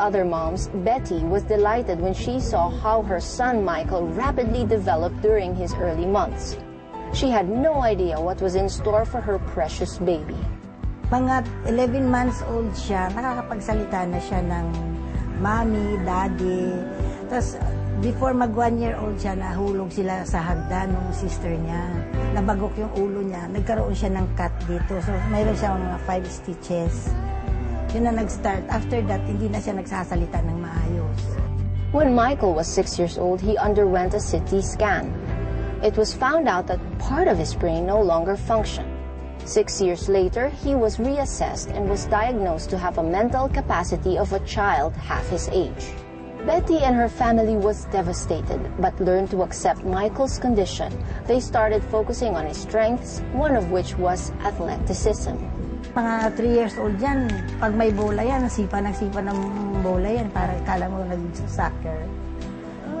other moms, Betty was delighted when she saw how her son Michael rapidly developed during his early months. She had no idea what was in store for her precious baby. Mga 11 months old siya, nakakapagsalita na siya ng mommy, daddy. Tapos before mag 1 year old siya, nahulog sila sa hagdan ng sister niya. Nabagok yung ulo niya, nagkaroon siya ng cut dito. So mayroon siya mga 5 stitches. Yun na nag-start. After that, hindi na siya nagsasalita ng maayos. When Michael was 6 years old, he underwent a CT scan. It was found out that part of his brain no longer functioned. 6 years later, he was reassessed and was diagnosed to have a mental capacity of a child half his age. Betty and her family was devastated, but learned to accept Michael's condition. They started focusing on his strengths, one of which was athleticism. Mga 3 years old yan, pag may bola yan, nagsipa ng bola yan, parang kala mo nag-soccer.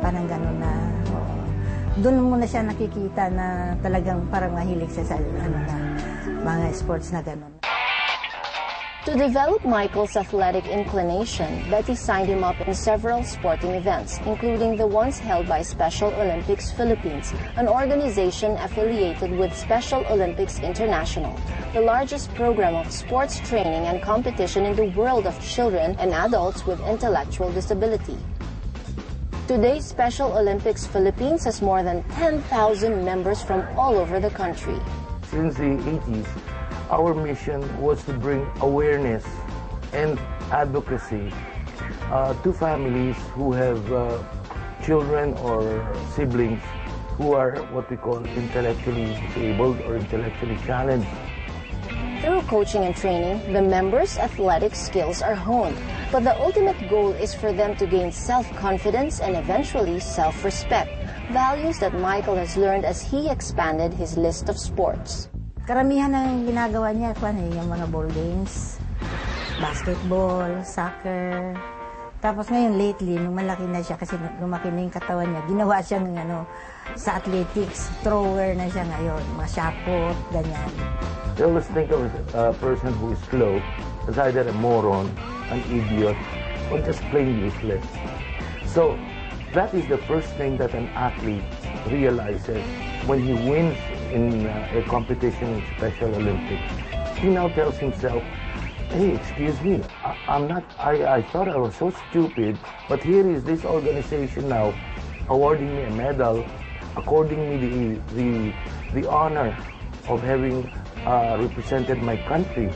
Parang gano'n na. Doon mo na siya nakikita na talagang parang mahilig siya sa mga sports na gano'n. To develop Michael's athletic inclination, Betty signed him up in several sporting events, including the ones held by Special Olympics Philippines, an organization affiliated with Special Olympics International, the largest program of sports training and competition in the world of children and adults with intellectual disability. Today, Special Olympics Philippines has more than 10,000 members from all over the country. Since the 80s, our mission was to bring awareness and advocacy to families who have children or siblings who are what we call intellectually disabled or intellectually challenged. Through coaching and training, the members' athletic skills are honed, but the ultimate goal is for them to gain self-confidence and eventually self-respect, values that Michael has learned as he expanded his list of sports. Karamihan ng ginagawa niya, yung mga ball games, basketball, soccer. Tapos ngayon lately, nung malaki na siya, kasi lumaki na yung katawan niya, ginawa siya ng sa athletics, thrower na siya ngayon, mga shot put, ganyan. They always think of a person who is slow as either a moron, an idiot, or just plain useless. So that is the first thing that an athlete realizes when he wins in a competition in Special Olympics. He now tells himself, hey, excuse me, I thought I was so stupid, but here is this organization now awarding me a medal, according me the honor of having represented my country,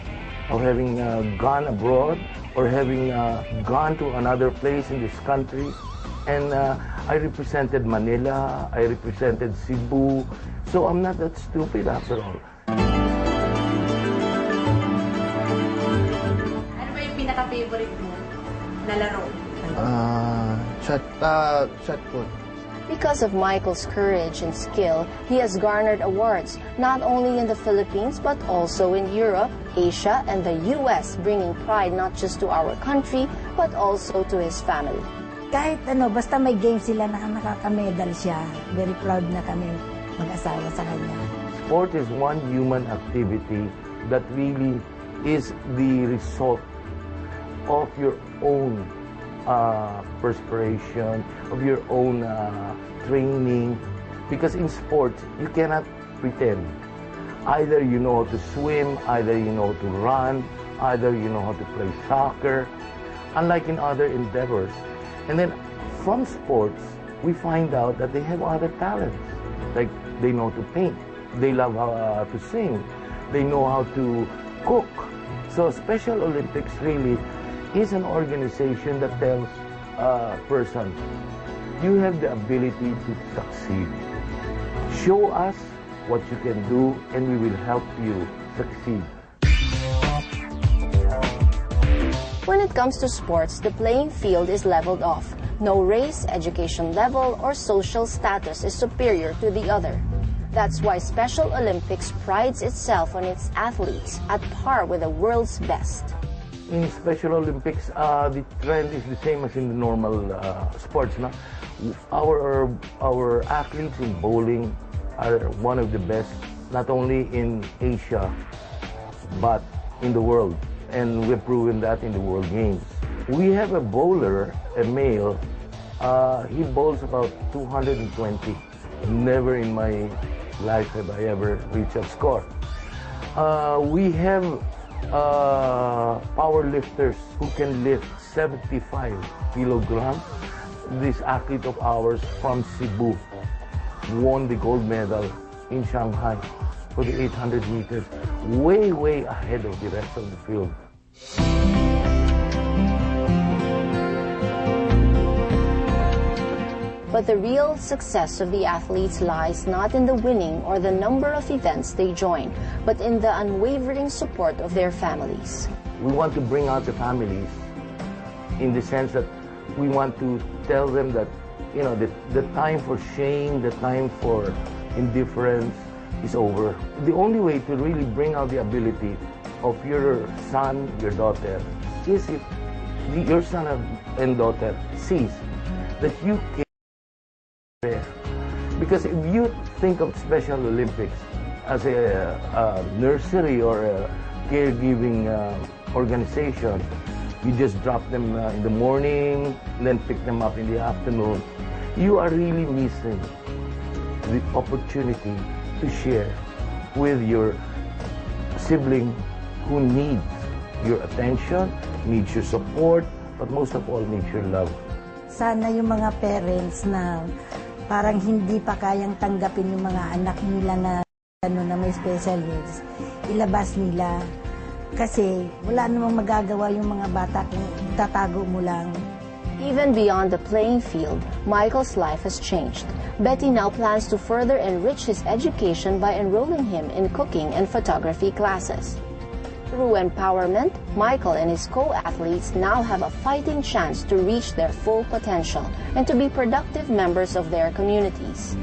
of having gone abroad, or having gone to another place in this country. And I represented Manila, I represented Cebu, so I'm not that stupid after all. Ano ba yung pinaka-favorite mo na laro? Shot put. Because of Michael's courage and skill, he has garnered awards not only in the Philippines but also in Europe, Asia, and the US, bringing pride not just to our country but also to his family. Kahit basta may game sila na nakaka-medal siya, very proud na kami mag-asawa sa kanya. Sport is one human activity that really is the result of your own perspiration, of your own training. Because in sport, you cannot pretend. Either you know how to swim, either you know how to run, either you know how to play soccer, unlike in other endeavors. And then from sports, we find out that they have other talents. Like they know to paint, they love to sing, they know how to cook. So Special Olympics really is an organization that tells a person, you have the ability to succeed. Show us what you can do and we will help you succeed. When it comes to sports, the playing field is leveled off. No race, education level, or social status is superior to the other. That's why Special Olympics prides itself on its athletes at par with the world's best. In Special Olympics, the trend is the same as in the normal sports. No? Our athletes in bowling are one of the best, not only in Asia, but in the world. And we've proven that in the World Games. We have a bowler, a male. He bowls about 220. Never in my life have I ever reached a score. We have power lifters who can lift 75 kilograms. This athlete of ours from Cebu won the gold medal in Shanghai for the 800 meters, way, way ahead of the rest of the field. But the real success of the athletes lies not in the winning or the number of events they join, but in the unwavering support of their families. We want to bring out the families in the sense that we want to tell them that, you know, the time for shame, the time for indifference is over. The only way to really bring out the ability of your son, your daughter, is if your son and daughter sees that you can there. Because if you think of Special Olympics as a nursery or a caregiving organization, you just drop them in the morning, then pick them up in the afternoon, you are really missing the opportunity to share with your sibling who needs your attention, needs your support, but most of all, needs your love. Sana yung mga parents na parang hindi pa kayang tanggapin yung mga anak nila na may special needs, ilabas nila. Kasi wala namang magagawa yung mga bata kung tatago mo lang. Even beyond the playing field, Michael's life has changed. Betty now plans to further enrich his education by enrolling him in cooking and photography classes. Through empowerment, Michael and his co-athletes now have a fighting chance to reach their full potential and to be productive members of their communities.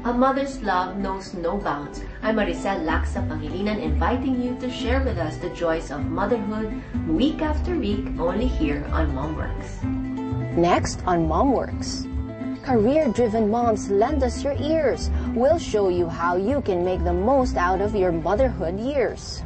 A mother's love knows no bounds. I'm Maricel Laksa Pangilinan, inviting you to share with us the joys of motherhood week after week, only here on MomWorks. Next on MomWorks. Career-driven moms, lend us your ears. We'll show you how you can make the most out of your motherhood years.